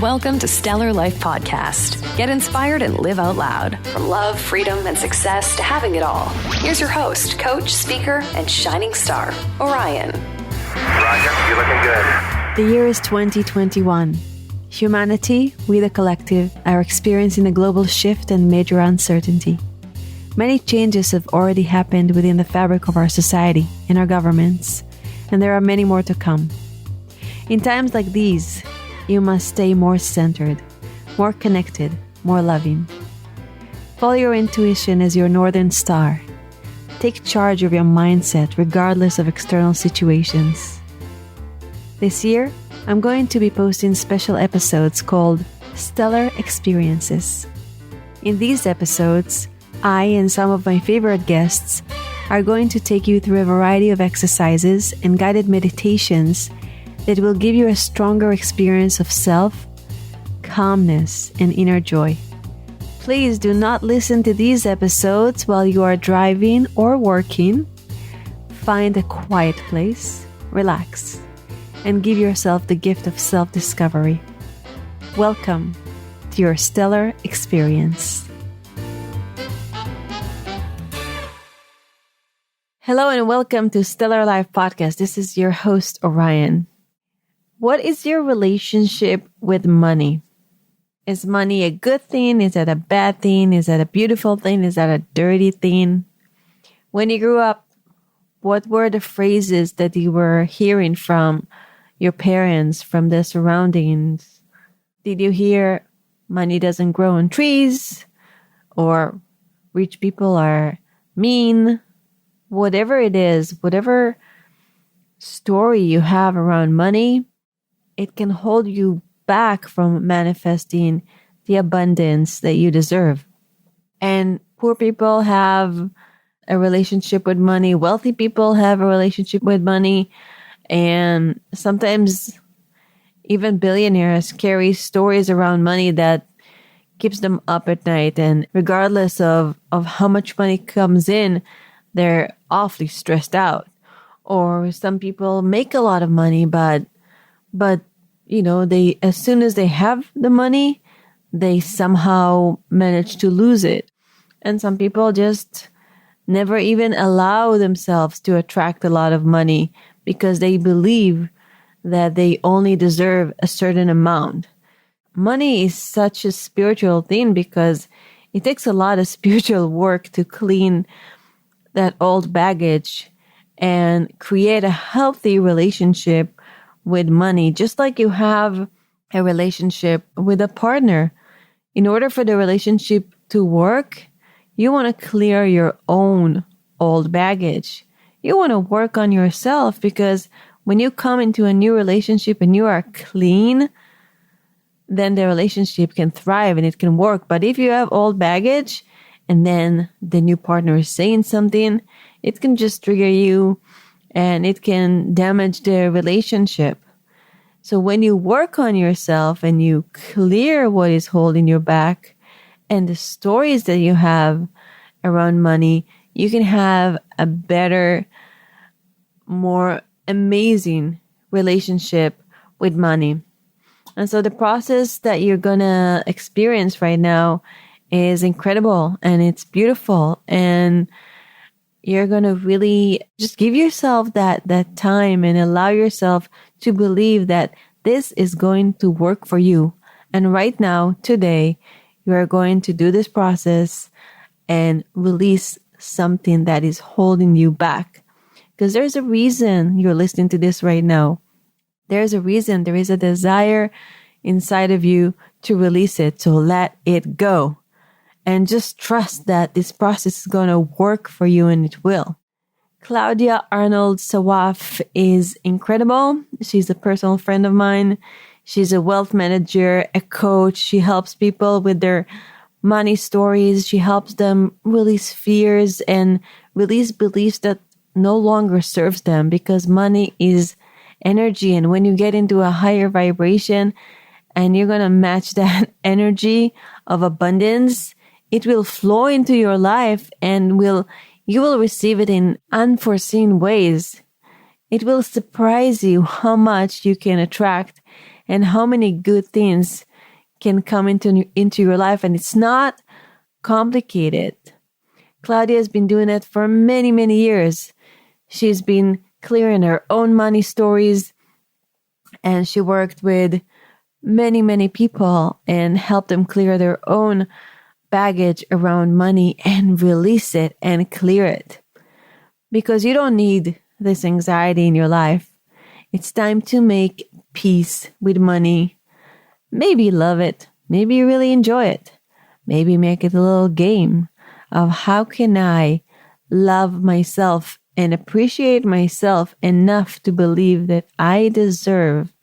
Welcome to Stellar Life Podcast. Get inspired and live out loud. From love, freedom, and success to having it all. Here's your host, coach, speaker, and shining star, Orion. Roger, you're looking good. The year is 2021. Humanity, we the collective, are experiencing a global shift and major uncertainty. Many changes have already happened within the fabric of our society, in our governments, and there are many more to come. In times like these, you must stay more centered, more connected, more loving. Follow your intuition as your northern star. Take charge of your mindset regardless of external situations. This year, I'm going to be posting special episodes called Stellar Experiences. In these episodes, I and some of my favorite guests are going to take you through a variety of exercises and guided meditations that will give you a stronger experience of self, calmness, and inner joy. Please do not listen to these episodes while you are driving or working. Find a quiet place, relax, and give yourself the gift of self-discovery. Welcome to your stellar experience. Hello and welcome to Stellar Life Podcast. This is your host, Orion. What is your relationship with money? Is money a good thing? Is it a bad thing? Is it a beautiful thing? Is that a dirty thing? When you grew up, what were the phrases that you were hearing from your parents, from the surroundings? Did you hear money doesn't grow on trees? Or rich people are mean? Whatever it is, whatever story you have around money, it can hold you back from manifesting the abundance that you deserve. And poor people have a relationship with money. Wealthy people have a relationship with money. And sometimes even billionaires carry stories around money that keeps them up at night. And regardless of how much money comes in, they're awfully stressed out. Or some people make a lot of money, but you know, they, as soon as they have the money, they somehow manage to lose it. And some people just never even allow themselves to attract a lot of money because they believe that they only deserve a certain amount. Money is such a spiritual thing because it takes a lot of spiritual work to clean that old baggage and create a healthy relationship with money, just like you have a relationship with a partner. In order for the relationship to work, you want to clear your own old baggage. You want to work on yourself because when you come into a new relationship and you are clean, then the relationship can thrive and it can work. But if you have old baggage and then the new partner is saying something, it can just trigger you and it can damage the relationship. So when you work on yourself and you clear what is holding you back and the stories that you have around money, you can have a better, more amazing relationship with money. And so the process that you're going to experience right now is incredible and it's beautiful, and you're going to really just give yourself that time and allow yourself to believe that this is going to work for you. And right now, today, you are going to do this process and release something that is holding you back. Because there's a reason you're listening to this right now. There's a reason. There is a desire inside of you to release it. So let it go. And just trust that this process is going to work for you, and it will. Claudia Arnold-Sawaf is incredible. She's a personal friend of mine. She's a wealth manager, a coach. She helps people with their money stories. She helps them release fears and release beliefs that no longer serves them, because money is energy. And when you get into a higher vibration and you're going to match that energy of abundance, it will flow into your life and you will receive it in unforeseen ways. It will surprise you how much you can attract and how many good things can come into your life, and it's not complicated. Claudia has been doing it for many, many years. She's been clearing her own money stories, and she worked with many, many people and helped them clear their own baggage around money and release it and clear it. Because you don't need this anxiety in your life. It's time to make peace with money. Maybe love it. Maybe you really enjoy it. Maybe make it a little game of how can I love myself and appreciate myself enough to believe that I deserve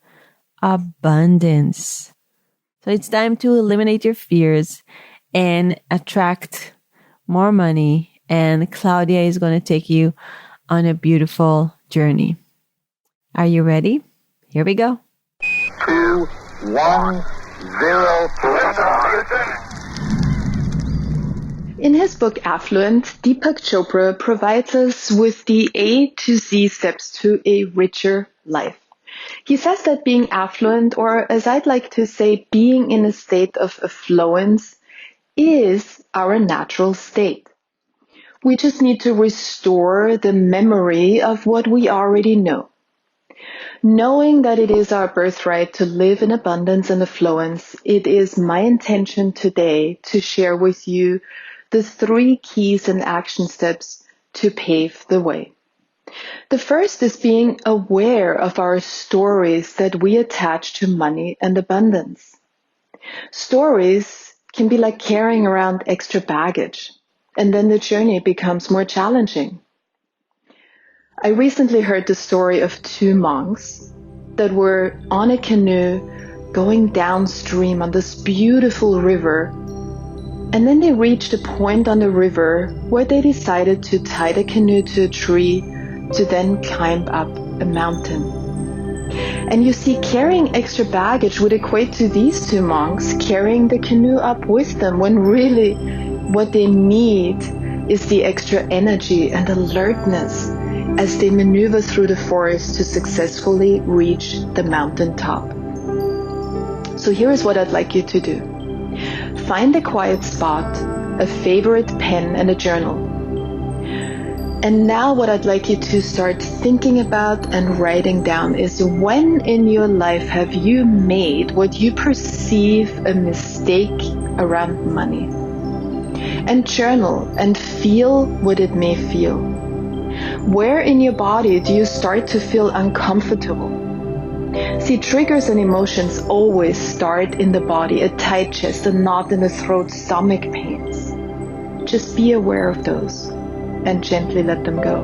abundance. So it's time to eliminate your fears and attract more money. And Claudia is going to take you on a beautiful journey. Are you ready? Here we go. 2, 1, 0. In his book Affluent, Deepak Chopra provides us with the A to Z steps to a richer life. He says that being affluent, or as I'd like to say, being in a state of affluence, is our natural state. We just need to restore the memory of what we already know. Knowing that it is our birthright to live in abundance and affluence, it is my intention today to share with you the 3 keys and action steps to pave the way. The first is being aware of our stories that we attach to money and abundance. Stories can be like carrying around extra baggage, and then the journey becomes more challenging. I recently heard the story of 2 monks that were on a canoe going downstream on this beautiful river, and then they reached a point on the river where they decided to tie the canoe to a tree to then climb up a mountain. And you see, carrying extra baggage would equate to these 2 monks carrying the canoe up with them, when really what they need is the extra energy and alertness as they maneuver through the forest to successfully reach the mountain top. So here is what I'd like you to do. Find a quiet spot, a favorite pen and a journal. And now what I'd like you to start thinking about and writing down is, when in your life have you made what you perceive a mistake around money? And journal and feel what it may feel. Where in your body do you start to feel uncomfortable? See, triggers and emotions always start in the body: a tight chest, a knot in the throat, stomach pains. Just be aware of those and gently let them go.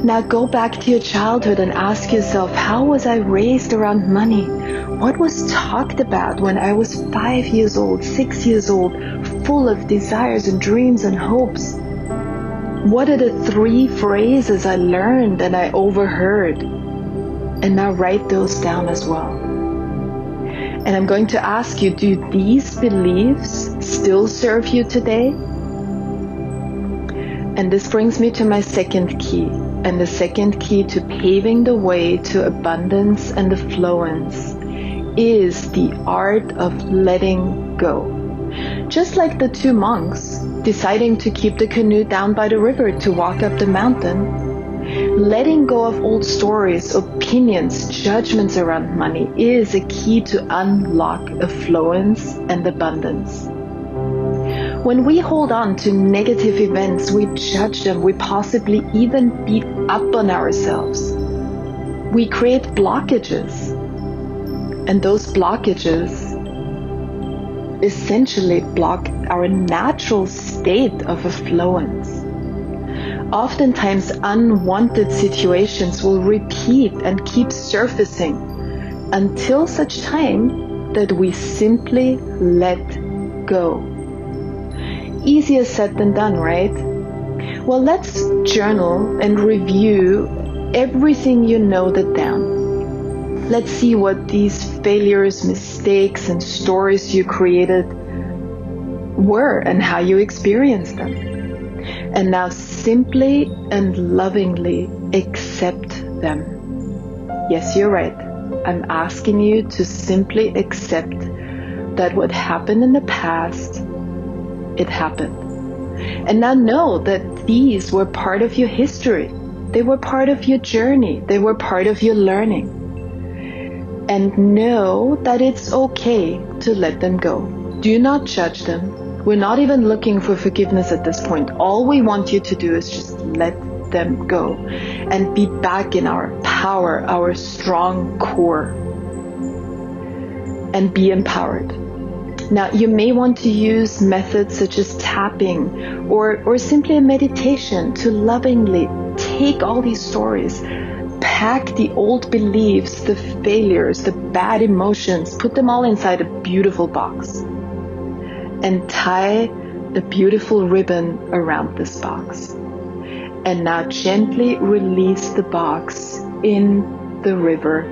Now go back to your childhood and ask yourself, how was I raised around money? What was talked about when I was 5 years old, 6 years old, full of desires and dreams and hopes? What are the 3 phrases I learned and I overheard? And now write those down as well. And I'm going to ask you, do these beliefs still serve you today? And this brings me to my second key. And the second key to paving the way to abundance and affluence is the art of letting go. Just like the 2 monks deciding to keep the canoe down by the river to walk up the mountain, letting go of old stories, opinions, judgments around money is a key to unlock affluence and abundance. When we hold on to negative events, we judge them, we possibly even beat up on ourselves. We create blockages, and those blockages essentially block our natural state of affluence. Oftentimes, unwanted situations will repeat and keep surfacing until such time that we simply let go. Easier said than done, right? Well, let's journal and review everything you noted down. Let's see what these failures, mistakes, and stories you created were and how you experienced them. And now simply and lovingly accept them. Yes, you're right. I'm asking you to simply accept that what happened in the past, it happened. And now know that these were part of your history. They were part of your journey. They were part of your learning. And know that it's okay to let them go. Do not judge them. We're not even looking for forgiveness at this point. All we want you to do is just let them go and be back in our power, our strong core, and be empowered. Now, you may want to use methods such as tapping or simply a meditation to lovingly take all these stories, pack the old beliefs, the failures, the bad emotions, put them all inside a beautiful box, and tie a beautiful ribbon around this box. And now gently release the box in the river.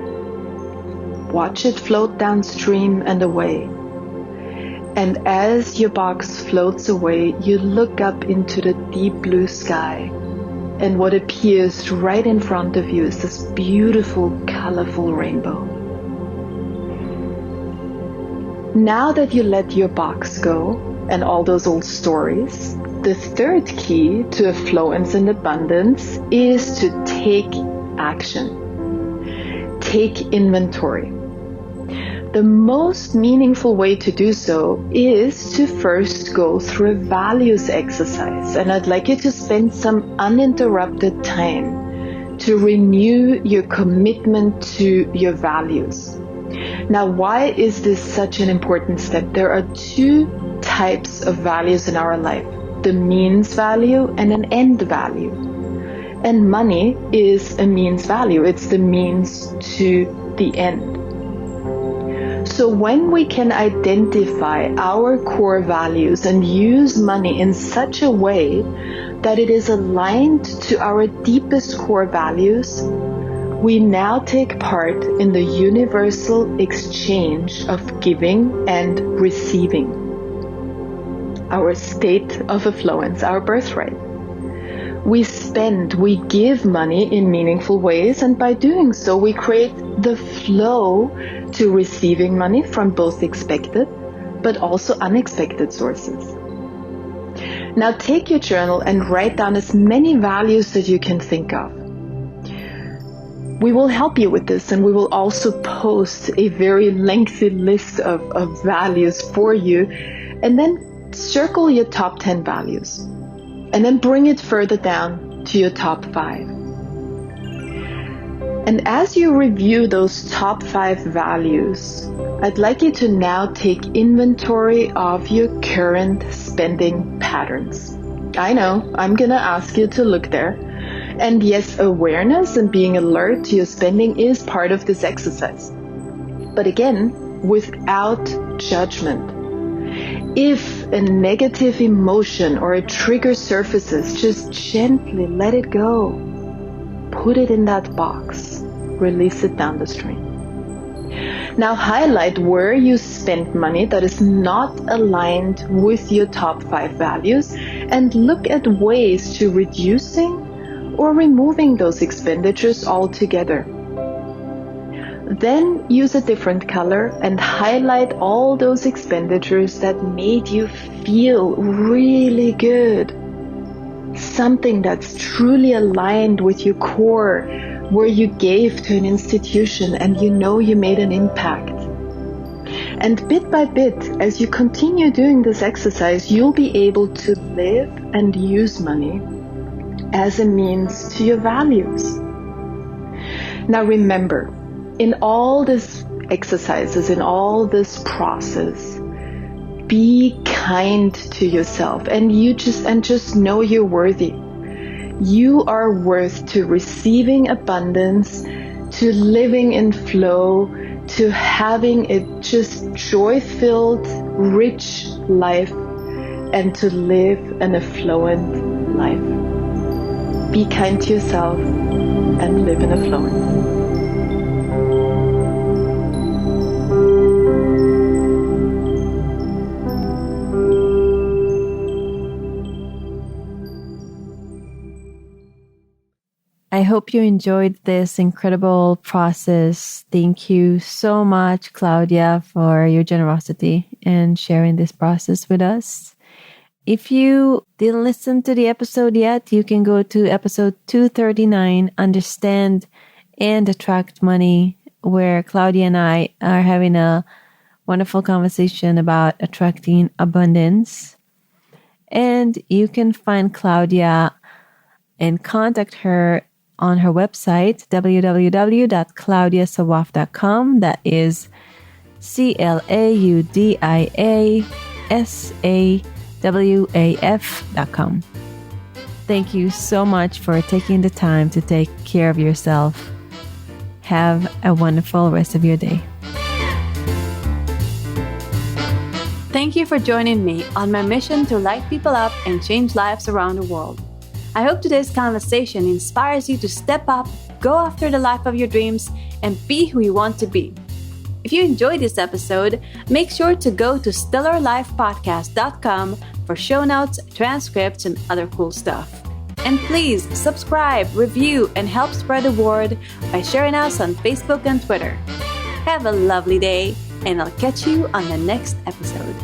Watch it float downstream and away. And as your box floats away, you look up into the deep blue sky. And what appears right in front of you is this beautiful, colorful rainbow. Now that you let your box go and all those old stories, the third key to affluence and abundance is to take action. Take inventory. The most meaningful way to do so is to first go through a values exercise. And I'd like you to spend some uninterrupted time to renew your commitment to your values. Now, why is this such an important step? There are two types of values in our life: the means value and an end value. And money is a means value. It's the means to the end. So when we can identify our core values and use money in such a way that it is aligned to our deepest core values, we now take part in the universal exchange of giving and receiving. Our state of affluence, our birthright. We give money in meaningful ways, and by doing so, we create the flow to receiving money from both expected but also unexpected sources. Now take your journal and write down as many values that you can think of. We will help you with this, and we will also post a very lengthy list of values for you, and then circle your top 10 values. And then bring it further down to your top 5. And as you review those top 5 values, I'd like you to now take inventory of your current spending patterns. I know, I'm gonna ask you to look there. And yes, awareness and being alert to your spending is part of this exercise. But again, without judgment. If a negative emotion or a trigger surfaces, just gently let it go. Put it in that box. Release it down the stream. Now highlight where you spent money that is not aligned with your top 5 values, and look at ways to reducing or removing those expenditures altogether. Then use a different color and highlight all those expenditures that made you feel really good. Something that's truly aligned with your core, where you gave to an institution and you know you made an impact. And bit by bit, as you continue doing this exercise, you'll be able to live and use money as a means to your values. Now remember, in all these exercises, in all this process, be kind to yourself, and just know you're worthy. You are worth to receiving abundance, to living in flow, to having a just joy-filled, rich life, and to live an affluent life. Be kind to yourself and live in affluence. I hope you enjoyed this incredible process. Thank you so much, Claudia, for your generosity and sharing this process with us. If you didn't listen to the episode yet, you can go to episode 239, Understand and Attract Money, where Claudia and I are having a wonderful conversation about attracting abundance. And you can find Claudia and contact her on her website, www.claudiasawaf.com. That is CLAUDIASAWAF.com. Thank you so much for taking the time to take care of yourself. Have a wonderful rest of your day. Thank you for joining me on my mission to light people up and change lives around the world. I hope today's conversation inspires you to step up, go after the life of your dreams, and be who you want to be. If you enjoyed this episode, make sure to go to stellarlifepodcast.com for show notes, transcripts, and other cool stuff. And please subscribe, review, and help spread the word by sharing us on Facebook and Twitter. Have a lovely day, and I'll catch you on the next episode.